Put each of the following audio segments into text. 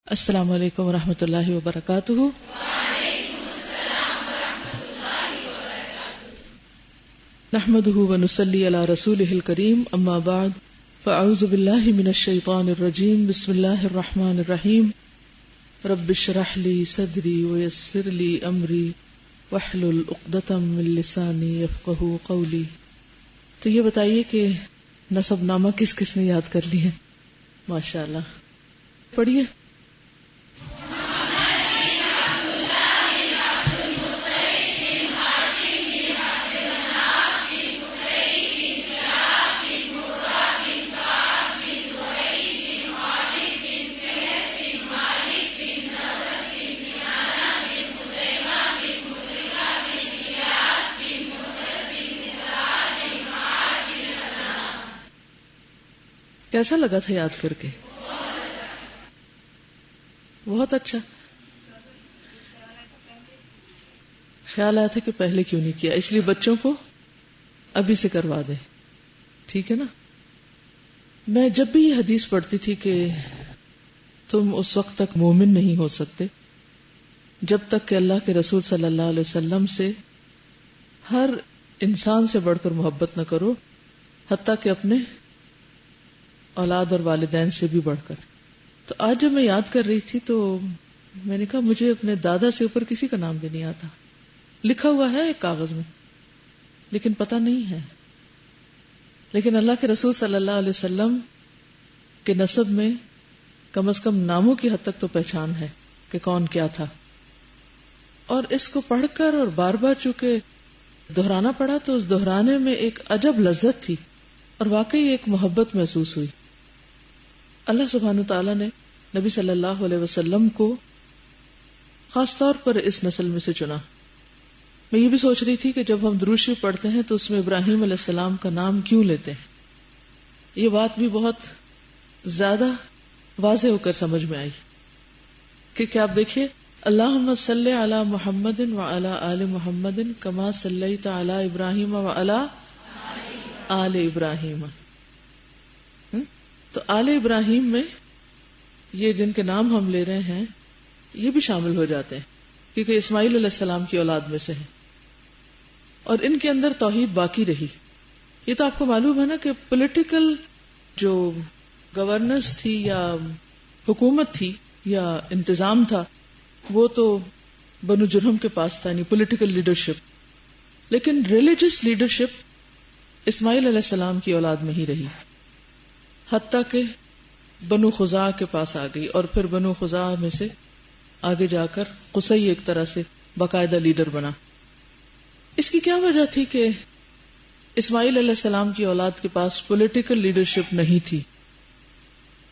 السلام علیکم ورحمۃ اللہ وبرکاتہ۔ نحمده ونصلی علی رسولہ الکریم، اما بعد فاعوذ باللہ من الشیطان الرجیم، بسم اللہ الرحمن الرحیم۔ رب اشرح لی صدری ویسر لی امری واحلل عقدۃ من لسانی یفقہوا قولی۔ تو یہ بتائیے کہ نسب نامہ کس کس نے یاد کر لی ہے؟ ماشاء اللہ، پڑھیے۔ کیسا لگا تھا یاد کر کے؟ بہت اچھا۔ خیال آیا تھا کہ پہلے کیوں نہیں کیا، اس لیے بچوں کو ابھی سے کروا دیں، ٹھیک ہے نا؟ میں جب بھی یہ حدیث پڑھتی تھی کہ تم اس وقت تک مومن نہیں ہو سکتے جب تک کہ اللہ کے رسول صلی اللہ علیہ وسلم سے ہر انسان سے بڑھ کر محبت نہ کرو، حتیٰ کہ اپنے اولاد اور والدین سے بھی بڑھ کر۔ تو آج جب میں یاد کر رہی تھی تو میں نے کہا مجھے اپنے دادا سے اوپر کسی کا نام بھی نہیں آتا، لکھا ہوا ہے ایک کاغذ میں لیکن پتہ نہیں ہے۔ لیکن اللہ کے رسول صلی اللہ علیہ وسلم کے نسب میں کم از کم ناموں کی حد تک تو پہچان ہے کہ کون کیا تھا، اور اس کو پڑھ کر اور بار بار چونکہ دہرانا پڑا تو اس دہرانے میں ایک عجب لذت تھی اور واقعی ایک محبت محسوس ہوئی۔ اللہ سبحانہ تعالیٰ نے نبی صلی اللہ علیہ وسلم کو خاص طور پر اس نسل میں سے چنا۔ میں یہ بھی سوچ رہی تھی کہ جب ہم درود شریف پڑھتے ہیں تو اس میں ابراہیم علیہ السلام کا نام کیوں لیتے ہیں، یہ بات بھی بہت زیادہ واضح ہو کر سمجھ میں آئی کہ آپ دیکھیے، اللہم صلی علی محمد وعلی آل محمد کما صلیت علی ابراہیم وعلی آل ابراہیم۔ تو آل ابراہیم میں یہ جن کے نام ہم لے رہے ہیں یہ بھی شامل ہو جاتے ہیں کیونکہ اسماعیل علیہ السلام کی اولاد میں سے ہیں، اور ان کے اندر توحید باقی رہی۔ یہ تو آپ کو معلوم ہے نا کہ پولیٹیکل جو گورننس تھی یا حکومت تھی یا انتظام تھا وہ تو بنو جرہم کے پاس تھا، یعنی پولیٹیکل لیڈرشپ، لیکن ریلیجس لیڈرشپ اسماعیل علیہ السلام کی اولاد میں ہی رہی، حتیٰ کہ بنو خزاع کے پاس آ گئی، اور پھر بنو خزاع میں سے آگے جا کر قصی ایک طرح سے باقاعدہ لیڈر بنا۔ اس کی کیا وجہ تھی کہ اسماعیل علیہ السلام کی اولاد کے پاس پولیٹیکل لیڈرشپ نہیں تھی؟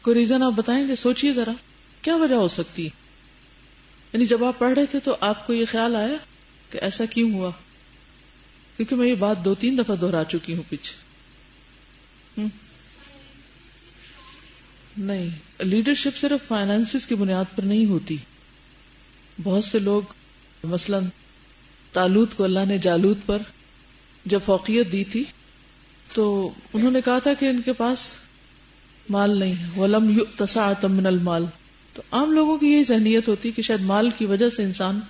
کوئی ریزن آپ بتائیں گے؟ سوچئے ذرا، کیا وجہ ہو سکتی ہے؟ یعنی جب آپ پڑھ رہے تھے تو آپ کو یہ خیال آیا کہ ایسا کیوں ہوا؟ کیونکہ میں یہ بات 2-3 دفعہ دہرا چکی ہوں پیچھے۔ نہیں، لیڈرشپ صرف فائنانسز کی بنیاد پر نہیں ہوتی۔ بہت سے لوگ، مثلا طالوت کو اللہ نے جالوت پر جب فوقیت دی تھی تو انہوں نے کہا تھا کہ ان کے پاس مال نہیں ہے، وَلَمْ يُؤْتَ سَعَةً مِّنَ الْمَالِ۔ تو عام لوگوں کی یہی ذہنیت ہوتی کہ شاید مال کی وجہ سے انسان،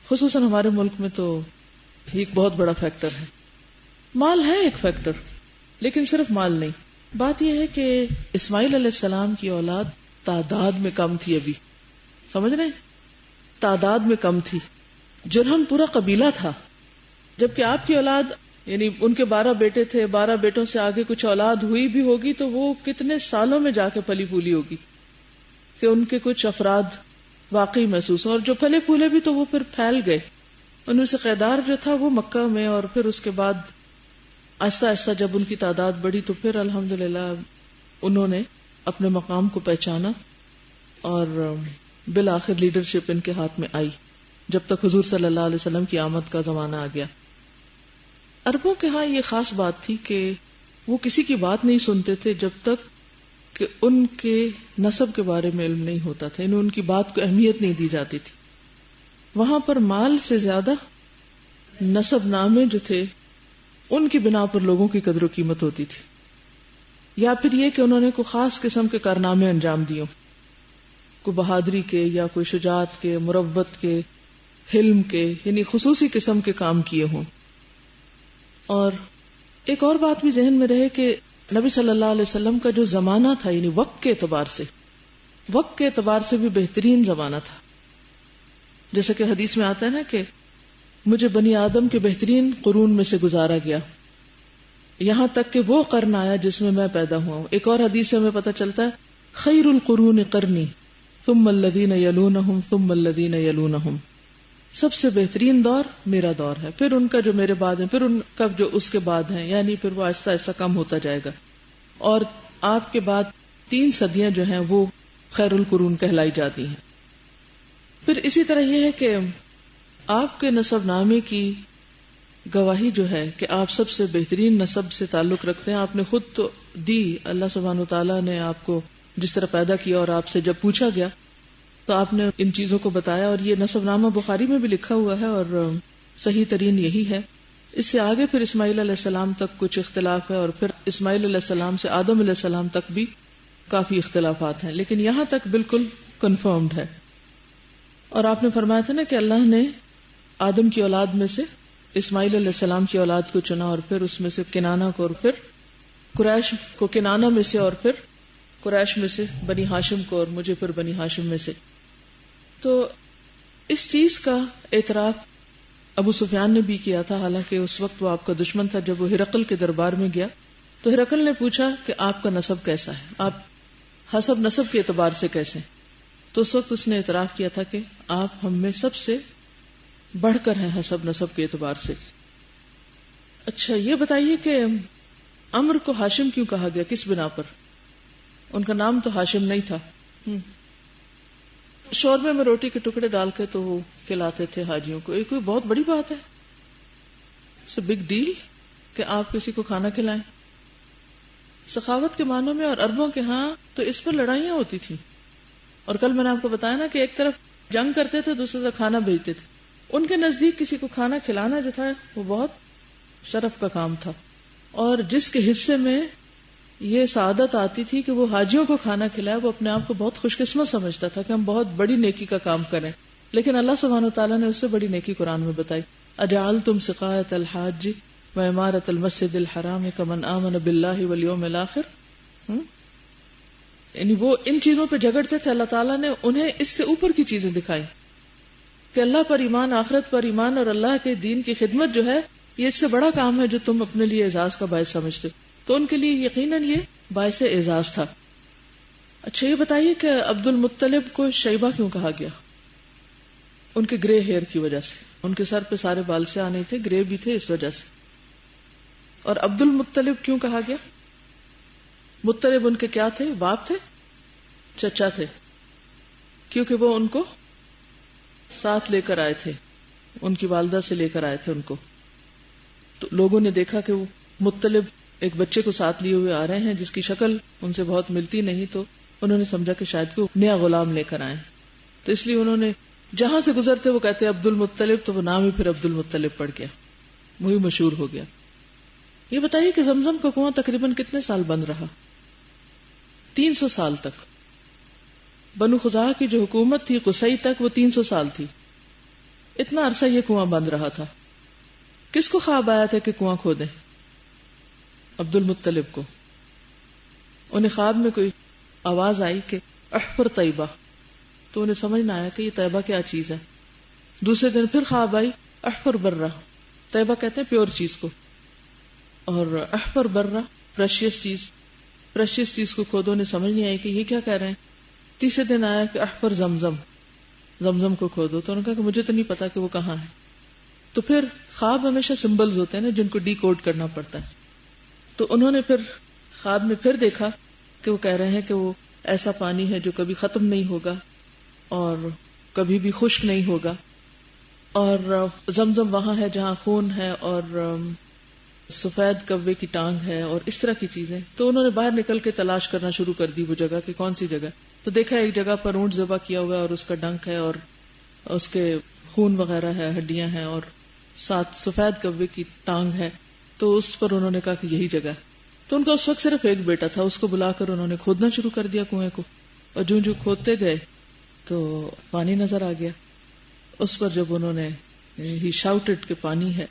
خصوصاً ہمارے ملک میں تو یہ ایک بہت بڑا فیکٹر ہے۔ مال ہے ایک فیکٹر، لیکن صرف مال نہیں۔ بات یہ ہے کہ اسماعیل علیہ السلام کی اولاد تعداد میں کم تھی، ابھی سمجھ رہے ہیں؟ تعداد میں کم تھی۔ جرہم پورا قبیلہ تھا، جبکہ آپ کی اولاد، یعنی ان کے 12 بیٹے تھے، 12 بیٹوں سے آگے کچھ اولاد ہوئی بھی ہوگی تو وہ کتنے سالوں میں جا کے پلی پھولی ہوگی کہ ان کے کچھ افراد واقعی محسوس ہوں، اور جو پھلے پھولے بھی تو وہ پھر پھیل گئے۔ ان میں سے قیدار جو تھا وہ مکہ میں، اور پھر اس کے بعد آہستہ آہستہ جب ان کی تعداد بڑھی تو پھر الحمدللہ انہوں نے اپنے مقام کو پہچانا، اور بالآخر لیڈرشپ ان کے ہاتھ میں آئی جب تک حضور صلی اللہ علیہ وسلم کی آمد کا زمانہ آ گیا۔ عربوں کے ہاں یہ خاص بات تھی کہ وہ کسی کی بات نہیں سنتے تھے جب تک کہ ان کے نسب کے بارے میں علم نہیں ہوتا تھا، ان کی بات کو اہمیت نہیں دی جاتی تھی۔ وہاں پر مال سے زیادہ نسب نامے جو تھے ان کی بنا پر لوگوں کی قدر و قیمت ہوتی تھی، یا پھر یہ کہ انہوں نے کوئی خاص قسم کے کارنامے انجام دیے، کوئی بہادری کے یا کوئی شجاعت کے، مروت کے، حلم کے، یعنی خصوصی قسم کے کام کیے ہوں. اور ایک اور بات بھی ذہن میں رہے کہ نبی صلی اللہ علیہ وسلم کا جو زمانہ تھا، یعنی وقت کے اعتبار سے بھی بہترین زمانہ تھا. جیسا کہ حدیث میں آتا ہے نا کہ مجھے بنی آدم کے بہترین قرون میں سے گزارا گیا، یہاں تک کہ وہ قرن آیا جس میں میں پیدا ہوا ہوں. ایک اور حدیث سے ہمیں پتہ چلتا ہے خیر القرون قرنی ثم الذین یلونہم ثم الذین یلونہم، سب سے بہترین دور میرا دور ہے، پھر ان کا جو میرے بعد ہے، پھر ان کا جو اس کے بعد ہیں، یعنی پھر وہ آہستہ آہستہ کم ہوتا جائے گا. اور آپ کے بعد 3 صدیاں جو ہیں وہ خیر القرون کہلائی جاتی ہیں. پھر اسی طرح یہ ہے کہ آپ کے نسب نامے کی گواہی جو ہے کہ آپ سب سے بہترین نسب سے تعلق رکھتے ہیں، آپ نے خود تو دی. اللہ سبحانہ وتعالیٰ نے آپ کو جس طرح پیدا کیا اور آپ سے جب پوچھا گیا تو آپ نے ان چیزوں کو بتایا، اور یہ نسب نامہ بخاری میں بھی لکھا ہوا ہے اور صحیح ترین یہی ہے. اس سے آگے پھر اسماعیل علیہ السلام تک کچھ اختلاف ہے، اور پھر اسماعیل علیہ السلام سے آدم علیہ السلام تک بھی کافی اختلافات ہیں، لیکن یہاں تک بالکل کنفرمڈ ہے. اور آپ نے فرمایا تھا نا کہ اللہ نے آدم کی اولاد میں سے اسماعیل علیہ السلام کی اولاد کو چنا، اور پھر اس میں سے کنانہ کو، اور پھر قریش کو کنانہ میں سے، اور پھر قریش میں سے بنی ہاشم کو، اور مجھے پھر بنی ہاشم میں سے. تو اس چیز کا اعتراف ابو سفیان نے بھی کیا تھا، حالانکہ اس وقت وہ آپ کا دشمن تھا. جب وہ ہرقل کے دربار میں گیا تو ہرقل نے پوچھا کہ آپ کا نسب کیسا ہے، آپ حسب نسب کے اعتبار سے کیسے؟ تو اس وقت اس نے اعتراف کیا تھا کہ آپ ہم میں سب سے بڑھ کر ہیں حسب نسب کے اعتبار سے. اچھا یہ بتائیے کہ عمرو کو ہاشم کیوں کہا گیا، کس بنا پر؟ ان کا نام تو ہاشم نہیں تھا. شوربے میں روٹی کے ٹکڑے ڈال کے تو وہ کھلاتے تھے حاجیوں کو. کوئی بہت بڑی بات ہے، اٹس اے بگ ڈیل کہ آپ کسی کو کھانا کھلائیں. سخاوت کے معنوں میں، اور عربوں کے ہاں تو اس پر لڑائیاں ہوتی تھیں. اور کل میں نے آپ کو بتایا نا کہ ایک طرف جنگ کرتے تھے، دوسری طرف کھانا بھیجتے تھے. ان کے نزدیک کسی کو کھانا کھلانا جو تھا وہ بہت شرف کا کام تھا، اور جس کے حصے میں یہ سعادت آتی تھی کہ وہ حاجیوں کو کھانا کھلائے، وہ اپنے آپ کو بہت خوش قسمت سمجھتا تھا کہ ہم بہت بڑی نیکی کا کام کریں. لیکن اللہ سبحانہ وتعالیٰ نے اس سے بڑی نیکی قرآن میں بتائی، اجعلتم سقایۃ الحاج وعمارۃ المسجد الحرام کمن آمن باللہ والیوم الآخر. یعنی وہ ان چیزوں پہ جھگڑتے تھے، اللہ تعالیٰ نے انہیں اس سے اوپر کی چیزیں دکھائی کہ اللہ پر ایمان، آخرت پر ایمان، اور اللہ کے دین کی خدمت جو ہے یہ اس سے بڑا کام ہے جو تم اپنے لیے اعزاز کا باعث سمجھتے. تو ان کے لیے یقیناً یہ باعث اعزاز تھا. اچھا یہ بتائیے کہ عبد المطلب کو شیبہ کیوں کہا گیا؟ ان کے گرے ہیئر کی وجہ سے، ان کے سر پہ سارے بال سے آنے تھے، گرے بھی تھے اس وجہ سے. اور عبد المطلب کیوں کہا گیا؟ مطلب ان کے کیا تھے؟ باپ تھے، چچا تھے، کیونکہ وہ ان کو ساتھ لے کر آئے تھے، ان کی والدہ سے لے کر آئے تھے ان کو. تو لوگوں نے دیکھا کہ وہ مطلب ایک بچے کو ساتھ لیے ہوئے آ رہے ہیں جس کی شکل ان سے بہت ملتی نہیں، تو انہوں نے سمجھا کہ شاید کوئی نیا غلام لے کر آئے. تو اس لیے انہوں نے جہاں سے گزرتے وہ کہتے عبد المطلب، تو وہ نام ہی پھر عبد المطلب پڑ گیا، وہی مشہور ہو گیا. یہ بتائیے کہ زمزم کا کنواں تقریباً کتنے سال بند رہا؟ 300 سال تک. بنو خزاعہ کی جو حکومت تھی قصی تک، وہ 300 سال تھی. اتنا عرصہ یہ کنواں بند رہا تھا. کس کو خواب آیا تھا کہ کنواں کھودیں؟ عبد المطلب کو. انہیں خواب میں کوئی آواز آئی کہ احفر طیبہ، تو انہیں سمجھ نہ آیا کہ یہ طیبہ کیا چیز ہے. دوسرے دن پھر خواب آئی احفر برہ، طیبہ کہتے ہیں پیور چیز کو، اور احفر برہ پریشیس چیز کو کھودو. انہیں سمجھ نہیں آئی کہ یہ کیا کہہ رہے ہیں. تیسرے دن آیا کہ احفر زمزم کو کھودو. تو انہوں نے کہا کہ مجھے تو نہیں پتا کہ وہ کہاں ہے. تو پھر خواب ہمیشہ سمبلز ہوتے ہیں نا جن کو ڈی کوڈ کرنا پڑتا ہے. تو انہوں نے پھر خواب میں پھر دیکھا کہ وہ کہہ رہے ہیں کہ وہ ایسا پانی ہے جو کبھی ختم نہیں ہوگا اور کبھی بھی خشک نہیں ہوگا، اور زمزم وہاں ہے جہاں خون ہے اور سفید کوے کی ٹانگ ہے اور اس طرح کی چیزیں. تو انہوں نے باہر نکل کے تلاش کرنا شروع کر دی وہ جگہ کہ کون سی جگہ. تو دیکھا ایک جگہ پر اونٹ ذبح کیا ہوا ہے اور اس کا ڈنک ہے اور اس کے خون وغیرہ ہے، ہڈیاں ہیں اور ساتھ سفید کوے کی ٹانگ ہے. تو اس پر انہوں نے کہا کہ یہی جگہ ہے. تو ان کا اس وقت صرف ایک بیٹا تھا، اس کو بلا کر انہوں نے کھودنا شروع کر دیا کنویں کو. اور جو کھودتے گئے تو پانی نظر آ گیا. اس پر جب انہوں نے ہی شاؤٹڈ کہ پانی ہے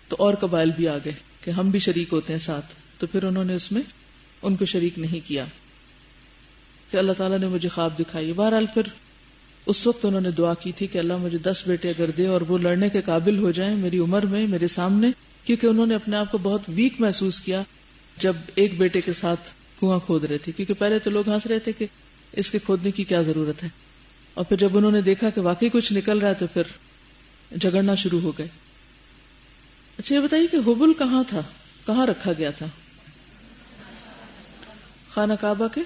تو اور قبائل بھی آ گئے کہ ہم بھی شریک ہوتے ہیں ساتھ. تو پھر انہوں نے اس میں ان کو شریک نہیں کیا کہ اللہ تعالیٰ نے مجھے خواب دکھائی. بہرحال پھر اس وقت انہوں نے دعا کی تھی کہ اللہ مجھے 10 بیٹے اگر دے اور وہ لڑنے کے قابل ہو جائیں میری عمر میں میرے سامنے, کیونکہ انہوں نے اپنے آپ کو بہت ویک محسوس کیا جب ایک بیٹے کے ساتھ کنواں کھود رہے تھے, کیونکہ پہلے تو لوگ ہنس رہے تھے کہ اس کے کھودنے کی کیا ضرورت ہے, اور پھر جب انہوں نے دیکھا کہ واقعی کچھ نکل رہا ہے تو پھر جھگڑنا شروع ہو گئے. اچھا یہ بتائیے کہ حبل کہاں تھا, کہاں رکھا گیا تھا؟ خانہ کعبہ کے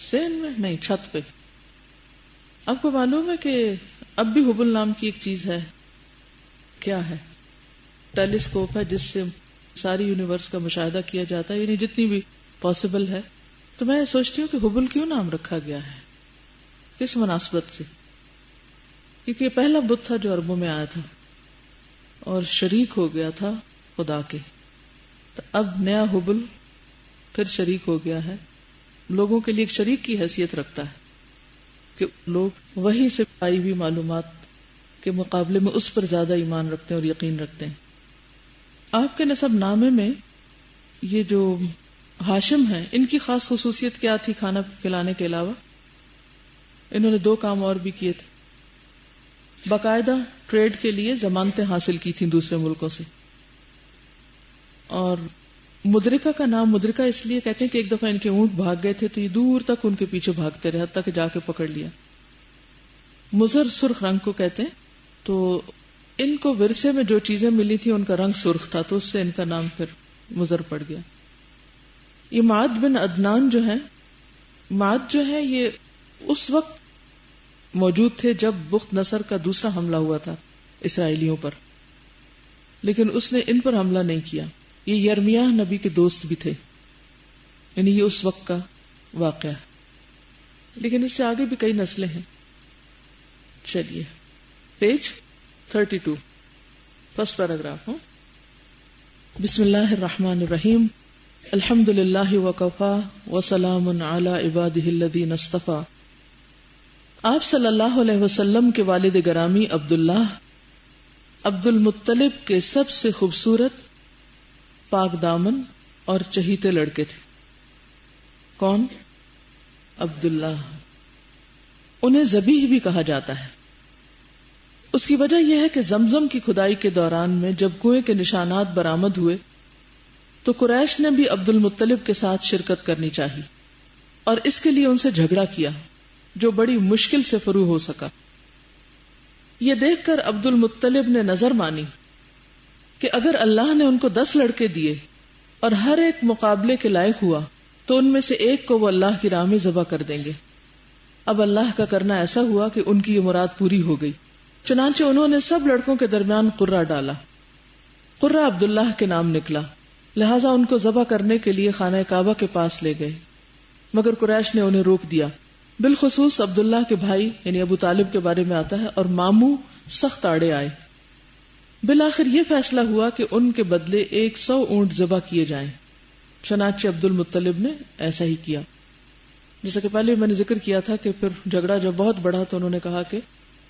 سین میں نہیں, چھت پہ. آپ کو معلوم ہے کہ اب بھی حبل نام کی ایک چیز ہے, کیا ہے؟ ٹیلیسکوپ ہے جس سے ساری یونیورس کا مشاہدہ کیا جاتا ہے, یعنی جتنی بھی پاسبل ہے. تو میں سوچتی ہوں کہ حبل کیوں نام رکھا گیا ہے, کس مناسبت سے؟ کیونکہ یہ پہلا بت تھا جو عربوں میں آیا تھا اور شریک ہو گیا تھا خدا کے. تو اب نیا حبل پھر شریک ہو گیا ہے, لوگوں کے لیے ایک شریک کی حیثیت رکھتا ہے کہ لوگ وہی سے پائی ہوئی معلومات کے مقابلے میں اس پر زیادہ ایمان رکھتے ہیں اور یقین رکھتے ہیں. آپ کے نسب نامے میں یہ جو ہاشم ہیں ان کی خاص خصوصیت کیا تھی کھانا کھلانے کے علاوہ؟ انہوں نے 2 کام اور بھی کیے تھے. باقاعدہ ٹریڈ کے لیے ضمانتیں حاصل کی تھیں دوسرے ملکوں سے, اور مدرکہ کا نام مدرکہ اس لیے کہتے ہیں کہ ایک دفعہ ان کے اونٹ بھاگ گئے تھے تو یہ دور تک ان کے پیچھے بھاگتے رہے حتیٰ کہ جا کے پکڑ لیا. مضر سرخ رنگ کو کہتے ہیں. تو ان کو ورثے میں جو چیزیں ملی تھی ان کا رنگ سرخ تھا تو اس سے ان کا نام پھر مضر پڑ گیا. یہ معد بن عدنان جو ہے, معد جو ہے یہ اس وقت موجود تھے جب بخت نصر کا دوسرا حملہ ہوا تھا اسرائیلیوں پر, لیکن اس نے ان پر حملہ نہیں کیا. یہ یرمیاہ نبی کے دوست بھی تھے, یعنی یہ اس وقت کا واقعہ ہے, لیکن اس سے آگے بھی کئی نسلیں ہیں. چلیے پیج 32 فرسٹ پیراگراف. بسم اللہ الرحمن الرحیم. الحمد للہ وکفا وسلام علی عبادہ الذین اصطفی. آپ صلی اللہ علیہ وسلم کے والد گرامی عبداللہ عبد المطلب کے سب سے خوبصورت, پاک دامن اور چہیتے لڑکے تھے. کون؟ عبداللہ. انہیں ذبیح بھی کہا جاتا ہے. اس کی وجہ یہ ہے کہ زمزم کی کھدائی کے دوران میں جب کنویں کے نشانات برآمد ہوئے تو قریش نے بھی عبد المطلب کے ساتھ شرکت کرنی چاہی اور اس کے لیے ان سے جھگڑا کیا جو بڑی مشکل سے فروغ ہو سکا. یہ دیکھ کر عبد المطلب نے نظر مانی کہ اگر اللہ نے ان کو 10 لڑکے دیے اور ہر ایک مقابلے کے لائق ہوا تو ان میں سے ایک کو وہ اللہ کی راہ میں ذبح کر دیں گے. اب اللہ کا کرنا ایسا ہوا کہ ان کی یہ مراد پوری ہو گئی. چنانچہ انہوں نے سب لڑکوں کے درمیان قرہ ڈالا. قرہ عبداللہ کے نام نکلا, لہذا ان کو ذبح کرنے کے لیے خانہ کعبہ کے پاس لے گئے, مگر قریش نے انہیں روک دیا. بالخصوص عبداللہ کے بھائی یعنی ابو طالب کے بارے میں آتا ہے, اور ماموں سخت آڑے آئے. بالآخر یہ فیصلہ ہوا کہ ان کے بدلے 100 اونٹ ذبح کیے جائیں. چنانچہ عبد المطلب نے ایسا ہی کیا. جیسا کہ پہلے میں نے ذکر کیا تھا کہ پھر جھگڑا جب بہت بڑھا تو انہوں نے کہا کہ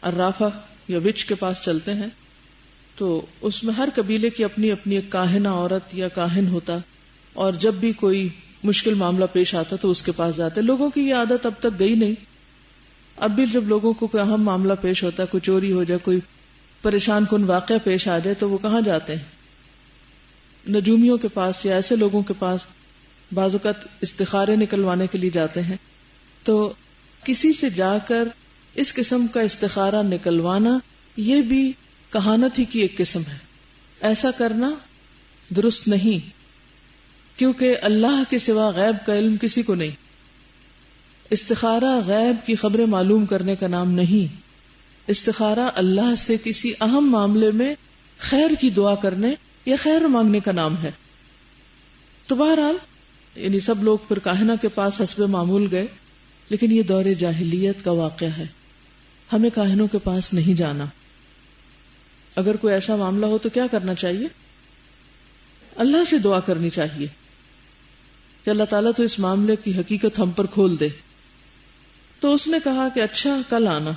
عرافہ یا وچ کے پاس چلتے ہیں. تو اس میں ہر قبیلے کی اپنی اپنی ایک کاہنہ عورت یا کاہن ہوتا, اور جب بھی کوئی مشکل معاملہ پیش آتا تو اس کے پاس جاتے. لوگوں کی یہ عادت اب تک گئی نہیں. اب بھی جب لوگوں کو کوئی اہم معاملہ پیش ہوتا ہے, کوئی چوری ہو جائے, کوئی پریشان کن واقعہ پیش آ جائے, تو وہ کہاں جاتے ہیں؟ نجومیوں کے پاس یا ایسے لوگوں کے پاس. بعض اوقات استخارے نکلوانے کے لیے جاتے ہیں. تو کسی سے جا کر اس قسم کا استخارہ نکلوانا یہ بھی کہانت ہی کی ایک قسم ہے. ایسا کرنا درست نہیں, کیونکہ اللہ کے سوا غیب کا علم کسی کو نہیں. استخارہ غیب کی خبریں معلوم کرنے کا نام نہیں. استخارہ اللہ سے کسی اہم معاملے میں خیر کی دعا کرنے یا خیر مانگنے کا نام ہے. تو بہرحال یعنی سب لوگ پھر کاہنہ کے پاس حسب معمول گئے, لیکن یہ دور جاہلیت کا واقعہ ہے. ہمیں کاہنوں کے پاس نہیں جانا. اگر کوئی ایسا معاملہ ہو تو کیا کرنا چاہیے؟ اللہ سے دعا کرنی چاہیے کہ اللہ تعالیٰ تو اس معاملے کی حقیقت ہم پر کھول دے. تو تو اس نے کہا کہ اچھا کل آنا،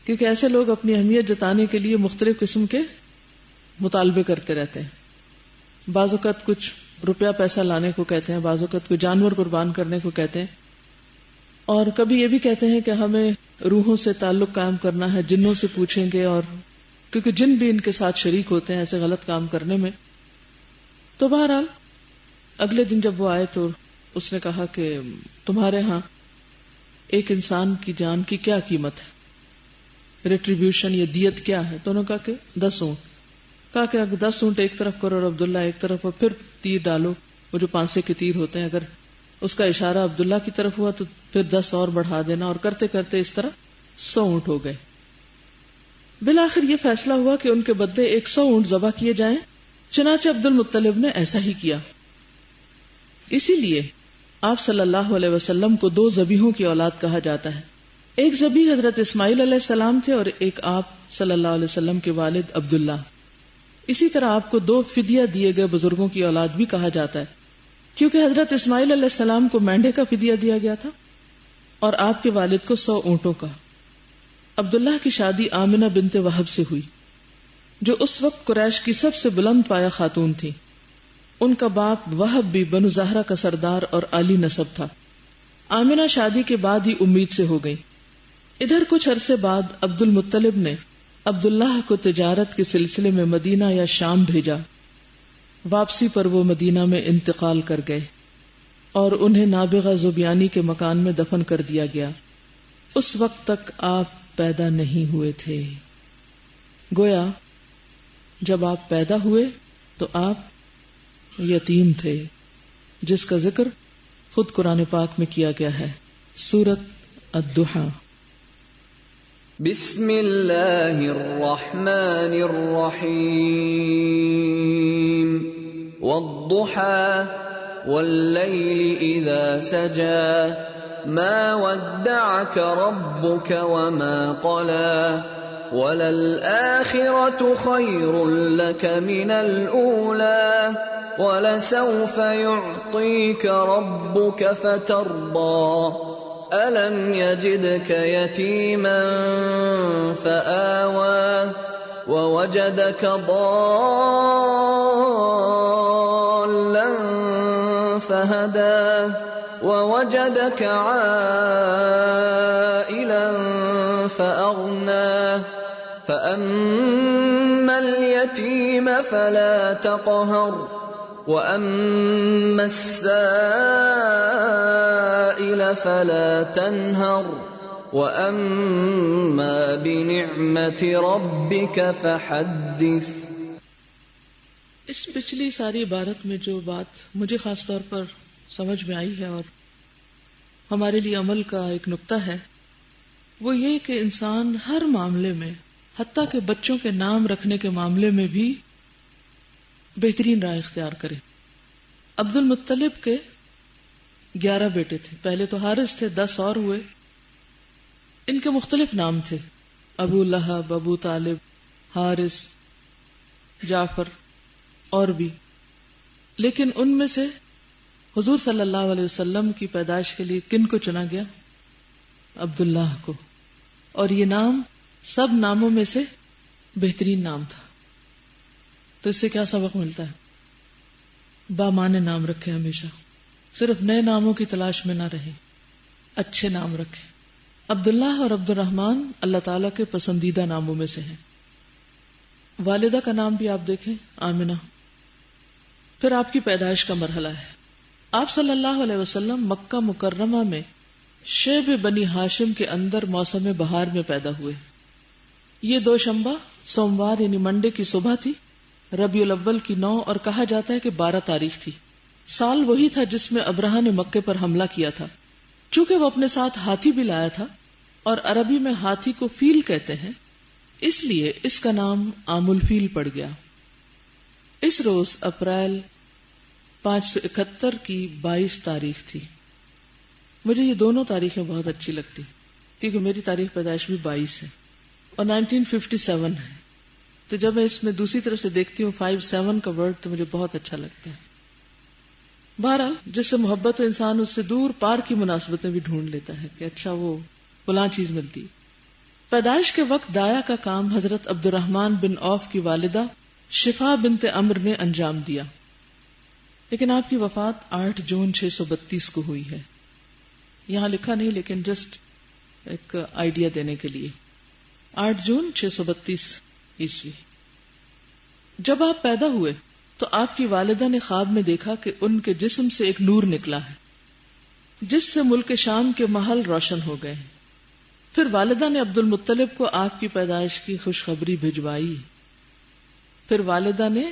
کیونکہ ایسے لوگ اپنی اہمیت جتانے کے لیے مختلف قسم کے مطالبے کرتے رہتے ہیں. بعض اوقات کچھ روپیہ پیسہ لانے کو کہتے ہیں، بعض اوقات کوئی جانور قربان کرنے کو کہتے ہیں، اور کبھی یہ بھی کہتے ہیں کہ ہمیں روحوں سے تعلق قائم کرنا ہے، جنوں سے پوچھیں گے، اور کیونکہ جن بھی ان کے ساتھ شریک ہوتے ہیں ایسے غلط کام کرنے میں. تو بہرحال اگلے دن جب وہ آئے تو اس نے کہا کہ تمہارے ہاں ایک انسان کی جان کی کیا قیمت ہے، ریٹریبیوشن یا دیت کیا ہے؟ تو انہوں نے کہا کہ 10 اونٹ. کہا کہ اگر 10 اونٹ ایک طرف کرو اور عبداللہ ایک طرف، اور پھر تیر ڈالو، وہ جو 5 کے تیر ہوتے ہیں، اگر اس کا اشارہ عبداللہ کی طرف ہوا تو پھر 10 اور بڑھا دینا، اور کرتے کرتے اس طرح 100 اونٹ ہو گئے. بالآخر یہ فیصلہ ہوا کہ ان کے بدلے 100 اونٹ ذبح کیے جائیں. چنانچہ عبد المطلب نے ایسا ہی کیا. اسی لیے آپ صلی اللہ علیہ وسلم کو 2 ذبیحوں کی اولاد کہا جاتا ہے. ایک ذبیح حضرت اسماعیل علیہ السلام تھے اور ایک آپ صلی اللہ علیہ وسلم کے والد عبداللہ. اسی طرح آپ کو 2 فدیہ دیے گئے بزرگوں کی اولاد بھی کہا جاتا ہے، کیونکہ حضرت اسماعیل علیہ السلام کو مینڈے کا فدیہ دیا گیا تھا اور آپ کے والد کو 100 اونٹوں کا. عبداللہ کی شادی آمنہ بنت وہب سے ہوئی، جو اس وقت قریش کی سب سے بلند پایہ خاتون تھی. ان کا باپ وہب بھی بنو زہرہ کا سردار اور عالی نسب تھا. آمنہ شادی کے بعد ہی امید سے ہو گئی. ادھر کچھ عرصے بعد عبد المطلب نے عبداللہ کو تجارت کے سلسلے میں مدینہ یا شام بھیجا. واپسی پر وہ مدینہ میں انتقال کر گئے اور انہیں نابغہ زبیانی کے مکان میں دفن کر دیا گیا. اس وقت تک آپ پیدا نہیں ہوئے تھے. گویا جب آپ پیدا ہوئے تو آپ یتیم تھے، جس کا ذکر خود قرآن پاک میں کیا گیا ہے. سورۃ الضحیٰ. بسم اللہ الرحمن الرحیم. والضحى واللیل اذا سجى ما ودعك ربك وما قلى وللآخرة خير لك من الأولى ولسوف يعطيك ربك فترضى ألم يجدك يتيما فآوى ووجدك ضالا فهدى ووجدك عائلا فأغنى فأما اليتيم فلا تقهر وأما السائل فلا تنهر وأما بنعمة ربك فحدث. اس پچھلی ساری عبارت میں جو بات مجھے خاص طور پر سمجھ میں آئی ہے اور ہمارے لیے عمل کا ایک نقطہ ہے، وہ یہ کہ انسان ہر معاملے میں، حتیٰ کہ بچوں کے نام رکھنے کے معاملے میں بھی بہترین رائے اختیار کرے. عبد المطلب کے 11 بیٹے تھے. پہلے تو حارث تھے، 10 اور ہوئے. ان کے مختلف نام تھے، ابو لہب، ابو طالب، حارث، جعفر اور بھی. لیکن ان میں سے حضور صلی اللہ علیہ وسلم کی پیدائش کے لیے کن کو چنا گیا؟ عبداللہ کو. اور یہ نام سب ناموں میں سے بہترین نام تھا. تو اس سے کیا سبق ملتا ہے؟ بامعنی نام رکھے، ہمیشہ صرف نئے ناموں کی تلاش میں نہ رہے، اچھے نام رکھے. عبداللہ اور عبد الرحمن اللہ تعالیٰ کے پسندیدہ ناموں میں سے ہیں. والدہ کا نام بھی آپ دیکھیں، آمنہ. پھر آپ کی پیدائش کا مرحلہ ہے. آپ صلی اللہ علیہ وسلم مکہ مکرمہ میں شیب بنی ہاشم کے اندر موسم بہار میں پیدا ہوئے. یہ دوشنبہ سوموار یعنی منڈے کی صبح تھی. ربیع الاول کی 9 اور کہا جاتا ہے کہ 12 تاریخ تھی. سال وہی تھا جس میں ابرہہ نے مکے پر حملہ کیا تھا. چونکہ وہ اپنے ساتھ ہاتھی بھی لایا تھا اور عربی میں ہاتھی کو فیل کہتے ہیں، اس لیے اس کا نام عام الفیل پڑ گیا. اس روز اپریل 571 کی 22 تاریخ تھی. مجھے یہ دونوں تاریخیں بہت اچھی لگتی کیونکہ میری تاریخ پیدائش بھی 22 ہے اور 1957 ہے. تو جب میں اس میں دوسری طرف سے دیکھتی ہوں 57 کا ورڈ تو مجھے بہت اچھا لگتا ہے. بہرحال جس سے محبت و انسان اس سے دور پار کی مناسبتیں بھی ڈھونڈ لیتا ہے کہ اچھا وہ فلاں چیز ملتی. پیدائش کے وقت دایا کا کام حضرت عبد الرحمن بن عوف کی والدہ شفا بنت عمر نے انجام دیا، لیکن آپ کی وفات 8 جون 632 کو ہوئی ہے. یہاں لکھا نہیں لیکن جسٹ ایک آئیڈیا دینے کے لیے 8 جون 632 عیسوی. جب آپ پیدا ہوئے تو آپ کی والدہ نے خواب میں دیکھا کہ ان کے جسم سے ایک نور نکلا ہے جس سے ملک شام کے محل روشن ہو گئے. پھر والدہ نے عبد المطلب کو آپ کی پیدائش کی خوشخبری بھجوائی. پھر والدہ نے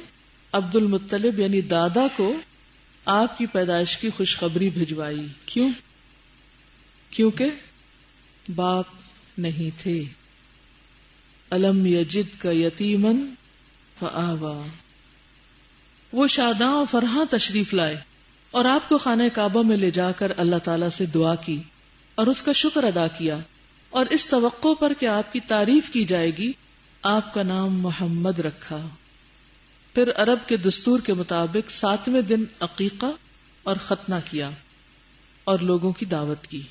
عبد المطلب یعنی دادا کو آپ کی پیدائش کی خوشخبری بھجوائی. کیوں؟ کیونکہ باپ نہیں تھے. الم یجد کا یتیمن فآوا. وہ شاداں و فرحاں تشریف لائے اور آپ کو خانہ کعبہ میں لے جا کر اللہ تعالیٰ سے دعا کی اور اس کا شکر ادا کیا، اور اس توقع پر کہ آپ کی تعریف کی جائے گی آپ کا نام محمد رکھا. پھر عرب کے دستور کے مطابق 7ویں دن عقیقہ اور ختنہ کیا اور لوگوں کی دعوت کی.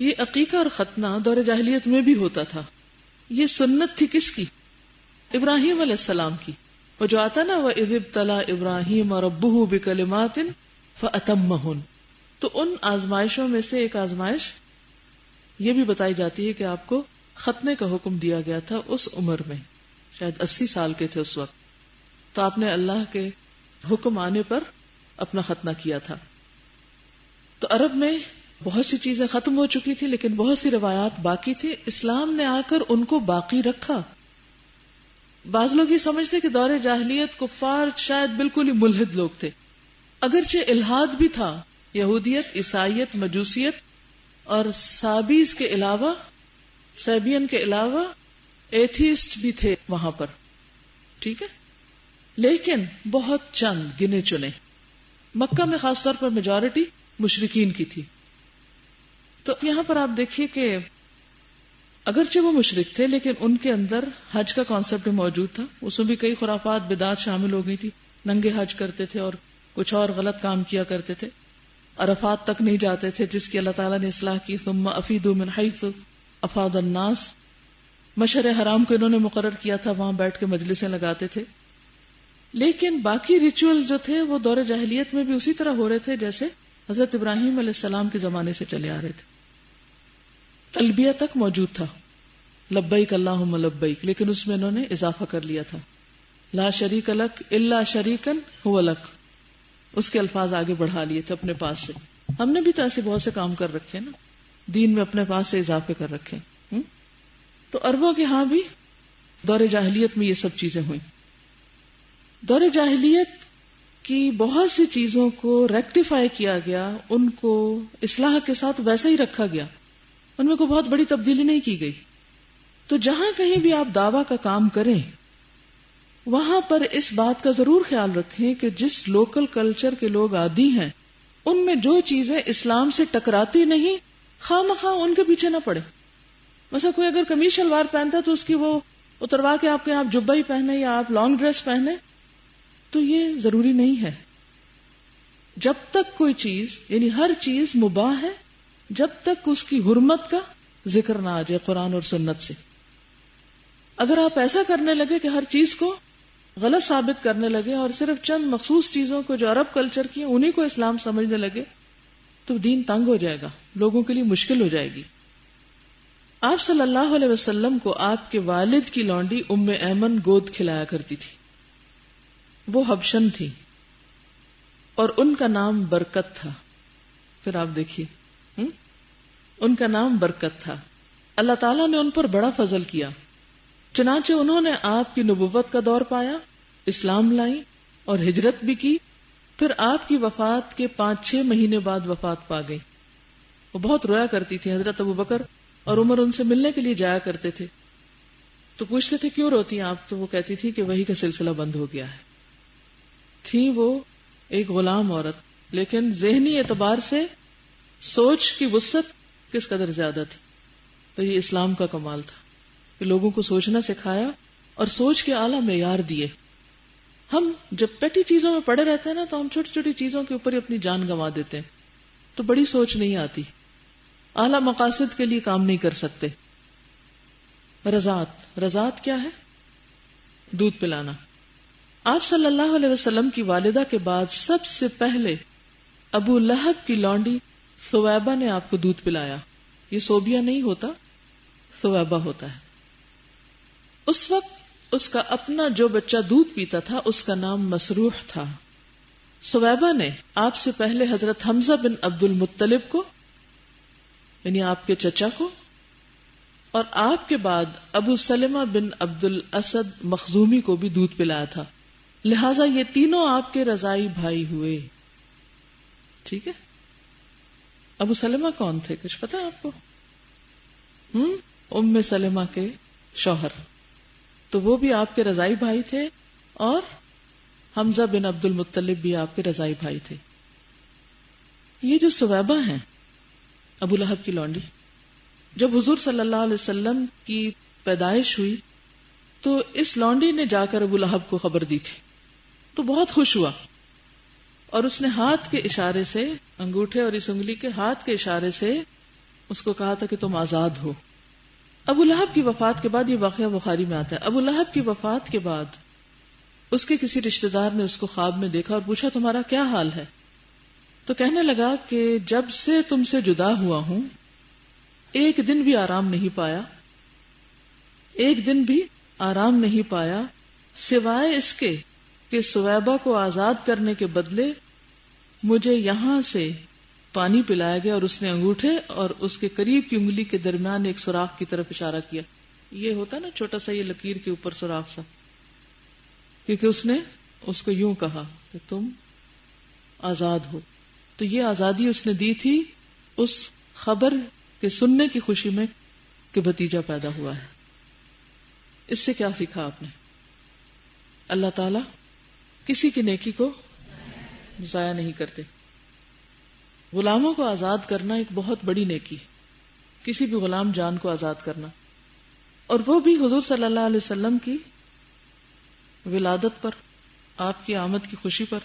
یہ عقیقہ اور ختنہ دور جاہلیت میں بھی ہوتا تھا. یہ سنت تھی کس کی؟ ابراہیم علیہ السلام کی. وہ جو آتا نا وَإِذِ ابْتَلَىٰ إِبْرَاهِيمَ رَبُّهُ بِكَلِمَاتٍ فَأَتَمَّهُنْ، تو ان آزمائشوں میں سے ایک آزمائش یہ بھی بتائی جاتی ہے کہ آپ کو ختنے کا حکم دیا گیا تھا اس عمر میں، شاید 80 سال کے تھے اس وقت، تو آپ نے اللہ کے حکم آنے پر اپنا ختنہ کیا تھا. تو عرب میں بہت سی چیزیں ختم ہو چکی تھی لیکن بہت سی روایات باقی تھی. اسلام نے آ کر ان کو باقی رکھا. بعض لوگ یہ سمجھتے کہ دور جاہلیت کفار شاید بالکل ہی ملحد لوگ تھے، اگرچہ الحاد بھی تھا، یہودیت، عیسائیت، مجوسیت اور سابیز کے علاوہ، سیبین کے علاوہ ایتھیسٹ بھی تھے وہاں پر، ٹھیک ہے، لیکن بہت چند گنے چنے. مکہ میں خاص طور پر میجورٹی مشرکین کی تھی. تو یہاں پر آپ دیکھیے کہ اگرچہ وہ مشرک تھے لیکن ان کے اندر حج کا کانسیپٹ موجود تھا. اس میں بھی کئی خرافات بدعات شامل ہو گئی تھی. ننگے حج کرتے تھے اور کچھ اور غلط کام کیا کرتے تھے. عرفات تک نہیں جاتے تھے جس کی اللہ تعالیٰ نے اصلاح کی. ثم افیدوا من حیث افاض الناس. مشعر حرام کو انہوں نے مقرر کیا تھا، وہاں بیٹھ کے مجلسیں لگاتے تھے. لیکن باقی ریچول جو تھے وہ دور جاہلیت میں بھی اسی طرح ہو رہے تھے جیسے حضرت ابراہیم علیہ السلام کے زمانے سے چلے آ رہے تھے. تلبیہ تک موجود تھا، لبیک اللہم لبیک، لیکن اس میں انہوں نے اضافہ کر لیا تھا، لا شریک لک الا شریکن هو لک. اس کے الفاظ آگے بڑھا لیے تھے اپنے پاس سے. ہم نے بھی تو ایسے بہت سے کام کر رکھے نا، دین میں اپنے پاس سے اضافے کر رکھے. تو عربوں کے ہاں بھی دور جاہلیت میں یہ سب چیزیں ہوئیں. دور جاہلیت کی بہت سی چیزوں کو ریکٹیفائی کیا گیا، ان کو اصلاح کے ساتھ ویسا ہی رکھا گیا، ان میں کوئی بہت بڑی تبدیلی نہیں کی گئی. تو جہاں کہیں بھی آپ دعویٰ کا کام کریں وہاں پر اس بات کا ضرور خیال رکھیں کہ جس لوکل کلچر کے لوگ عادی ہیں ان میں جو چیزیں اسلام سے ٹکراتی نہیں، خواہ مخواہ ان کے پیچھے نہ پڑے. مثلا کوئی اگر قمیص شلوار پہنتا ہے تو اس کی وہ اتروا کے آپ کے آپ جبہ ہی پہنے یا آپ لانگ ڈریس پہنے، تو یہ ضروری نہیں ہے. جب تک کوئی چیز، یعنی ہر چیز مباح ہے جب تک اس کی حرمت کا ذکر نہ آ جائے قرآن اور سنت سے. اگر آپ ایسا کرنے لگے کہ ہر چیز کو غلط ثابت کرنے لگے اور صرف چند مخصوص چیزوں کو جو عرب کلچر کی انہی کو اسلام سمجھنے لگے تو دین تنگ ہو جائے گا، لوگوں کے لیے مشکل ہو جائے گی. آپ صلی اللہ علیہ وسلم کو آپ کے والد کی لونڈی ام ایمن گود کھلایا کرتی تھی. وہ حبشن تھی اور ان کا نام برکت تھا. پھر آپ دیکھیے ان کا نام برکت تھا. اللہ تعالیٰ نے ان پر بڑا فضل کیا، چنانچہ انہوں نے آپ کی نبوت کا دور پایا، اسلام لائی اور ہجرت بھی کی. پھر آپ کی وفات کے 5-6 مہینے بعد وفات پا گئی. وہ بہت رویا کرتی تھی. حضرت ابوبکر اور عمر ان سے ملنے کے لیے جایا کرتے تھے تو پوچھتے تھے کیوں روتی ہیں آپ؟ تو وہ کہتی تھی کہ وحی کا سلسلہ بند ہو گیا ہے. تھی وہ ایک غلام عورت لیکن ذہنی اعتبار سے سوچ کی وسعت کس قدر زیادہ تھی. تو یہ اسلام کا کمال تھا کہ لوگوں کو سوچنا سکھایا اور سوچ کے اعلیٰ معیار دیے. ہم جب پیٹی چیزوں میں پڑے رہتے ہیں نا تو ہم چھوٹی چھوٹی چیزوں کے اوپر ہی اپنی جان گنوا دیتے ہیں، تو بڑی سوچ نہیں آتی، اعلیٰ مقاصد کے لیے کام نہیں کر سکتے۔ رضاعت کیا ہے؟ دودھ پلانا۔ آپ صلی اللہ علیہ وسلم کی والدہ کے بعد سب سے پہلے ابو لہب کی لونڈی ثویبہ نے آپ کو دودھ پلایا۔ یہ صوبیہ نہیں ہوتا، ثویبہ ہوتا ہے۔ اس وقت اس کا اپنا جو بچہ دودھ پیتا تھا اس کا نام مسروح تھا۔ ثویبہ نے آپ سے پہلے حضرت حمزہ بن عبد المطلب کو، یعنی آپ کے چچا کو، اور آپ کے بعد ابو سلمہ بن عبد الاسد مخزومی کو بھی دودھ پلایا تھا، لہذا یہ تینوں آپ کے رضاعی بھائی ہوئے۔ ٹھیک ہے، ابو سلمہ کون تھے کچھ پتا آپ کو؟ ام سلمہ کے شوہر، تو وہ بھی آپ کے رضاعی بھائی تھے، اور حمزہ بن عبد المطلب بھی آپ کے رضاعی بھائی تھے۔ یہ جو ثویبہ ہیں ابو لہب کی لونڈی، جب حضور صلی اللہ علیہ وسلم کی پیدائش ہوئی تو اس لونڈی نے جا کر ابو لہب کو خبر دی تھی، تو بہت خوش ہوا، اور اس نے ہاتھ کے اشارے سے، انگوٹھے اور اس انگلی کے ہاتھ کے اشارے سے اس کو کہا تھا کہ تم آزاد ہو۔ ابو لہب کی وفات کے بعد، یہ واقعہ بخاری میں آتا ہے، ابو لہب کی وفات کے بعد اس کے کسی رشتہ دار نے اس کو خواب میں دیکھا اور پوچھا تمہارا کیا حال ہے؟ تو کہنے لگا کہ جب سے تم سے جدا ہوا ہوں ایک دن بھی آرام نہیں پایا، ایک دن بھی آرام نہیں پایا، سوائے اس کے کہ ثویبہ کو آزاد کرنے کے بدلے مجھے یہاں سے پانی پلایا گیا، اور اس نے انگوٹھے اور اس کے قریب کی انگلی کے درمیان ایک سوراخ کی طرف اشارہ کیا۔ یہ ہوتا نا چھوٹا سا، یہ لکیر کے اوپر سوراخ سا، کیونکہ اس نے اس کو یوں کہا کہ تم آزاد ہو۔ تو یہ آزادی اس نے دی تھی اس خبر کے سننے کی خوشی میں کہ بھتیجا پیدا ہوا ہے۔ اس سے کیا سیکھا آپ نے؟ اللہ تعالی کسی کی نیکی کو ضائع نہیں کرتے۔ غلاموں کو آزاد کرنا ایک بہت بڑی نیکی، کسی بھی غلام جان کو آزاد کرنا، اور وہ بھی حضور صلی اللہ علیہ وسلم کی ولادت پر، آپ کی آمد کی خوشی پر۔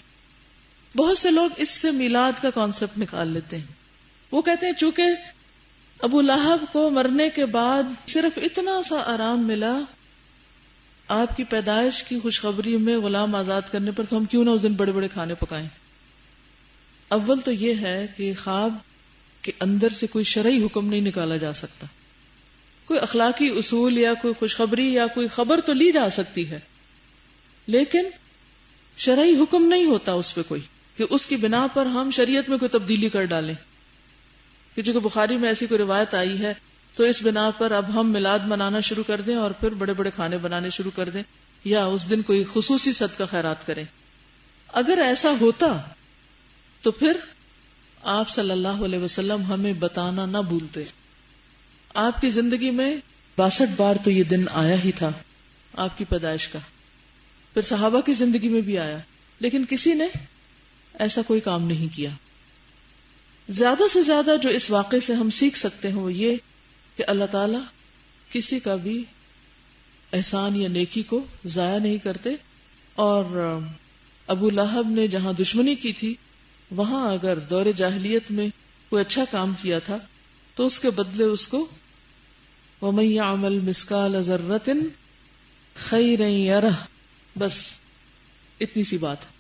بہت سے لوگ اس سے میلاد کا کانسیپٹ نکال لیتے ہیں، وہ کہتے ہیں چونکہ ابو لہب کو مرنے کے بعد صرف اتنا سا آرام ملا آپ کی پیدائش کی خوشخبری میں غلام آزاد کرنے پر، تو ہم کیوں نہ اس دن بڑے بڑے کھانے پکائیں۔ اول تو یہ ہے کہ خواب کے اندر سے کوئی شرعی حکم نہیں نکالا جا سکتا، کوئی اخلاقی اصول یا کوئی خوشخبری یا کوئی خبر تو لی جا سکتی ہے، لیکن شرعی حکم نہیں ہوتا اس پہ کوئی کہ اس کی بنا پر ہم شریعت میں کوئی تبدیلی کر ڈالیں، کہ جو کہ بخاری میں ایسی کوئی روایت آئی ہے تو اس بنا پر اب ہم میلاد منانا شروع کر دیں اور پھر بڑے بڑے کھانے بنانے شروع کر دیں، یا اس دن کوئی خصوصی صدقہ خیرات کریں۔ اگر ایسا ہوتا تو پھر آپ صلی اللہ علیہ وسلم ہمیں بتانا نہ بھولتے۔ آپ کی زندگی میں 62 بار تو یہ دن آیا ہی تھا آپ کی پیدائش کا، پھر صحابہ کی زندگی میں بھی آیا، لیکن کسی نے ایسا کوئی کام نہیں کیا۔ زیادہ سے زیادہ جو اس واقعے سے ہم سیکھ سکتے ہیں وہ یہ کہ اللہ تعالی کسی کا بھی احسان یا نیکی کو ضائع نہیں کرتے، اور ابو لہب نے جہاں دشمنی کی تھی وہاں اگر دور جاہلیت میں کوئی اچھا کام کیا تھا تو اس کے بدلے اس کو وَمَن يَعْمَلْ مِثْقَالَ ذَرَّةٍ خَيْرًا يَرَهُ، بس اتنی سی بات ہے۔